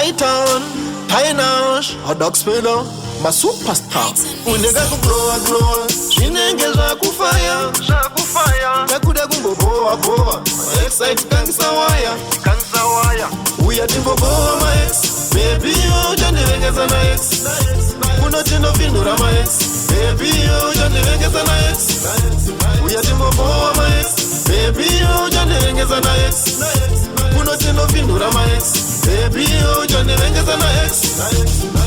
Titan, Tainash, Hot Spiller, my superstar. Unega kugrowa growa, shinenge zakufaya, nakuda kumboboa boa, excite kangisa waya, uya timbo boa ma ex, baby yo janirengeza na ex, kuno tino vinura ma ex, baby yo janirengeza na ex, uya timbo boa ma ex, baby yo janirengeza na ex, kuno tino vinura ma ex, baby yo janirengeza na ex.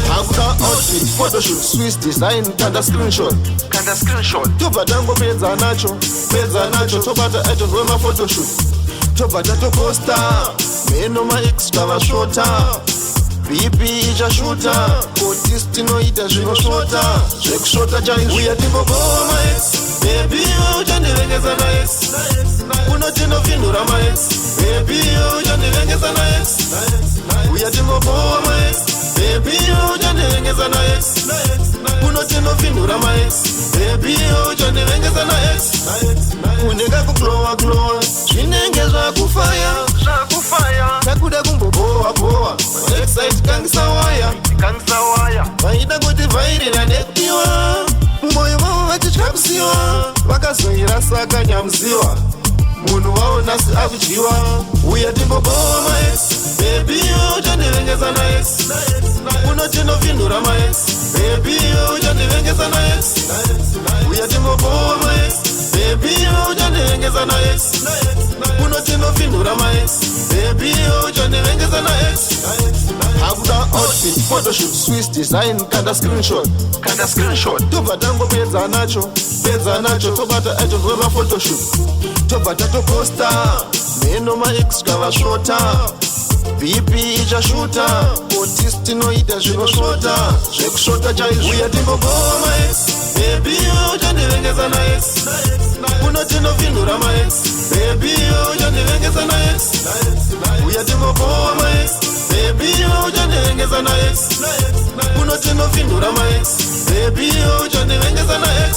Akuda outfit, photoshoot, Swiss design, kanda screenshot. Tobata ngo peza nacho, tobata agent wema photoshoot. Tobata to poster, meno ma extra va shota. BP ija shooter, artist no ita jino shota. Jek shota jai uya timbo boa ma ex, baby yo janirengeza na ex. Uno tino vinura ma ex, baby yo janirengeza na ex. Uya timbo boa ma ex, baby yo janirengeza na ex. Uno tino vinura ma ex, baby yo janirengeza na ex. Unega kuglowa, shinengeza kufaya, nakuda kumboboa, excite kangisa waya, vaida kuti vairi ranetiwa, moyo wavo vachityamsiwa, vakazoira saka nyamziwa, munhu wavo nasi akudyiwa. Uya timboboa ma ex, baby yo janirengeza na ex, kuno tinovinhura ma ex, baby yo janirengeza na ex. Uya timboboa ma ex, baby yo janirengeza na ex, kuno tinovinhura ma ex, baby yo janirengeza na ex. Akuda outfit, photoshoot, Swiss design, kanda screenshot. Tobata ngo peza nacho, tobata agent wema photoshoot. Tobata to poster, meno ma extra va shota. BP ija shooter, artist no ita jino shota. Jek shota jai uya timbo boa ma ex, baby yo janirengeza na ex. Uno tino vinura ma ex, baby yo janirengeza na ex. Uya timbo boa ma ex, baby yo janirengeza na ex. Uno tino vinura ma ex, baby yo janirengeza na ex.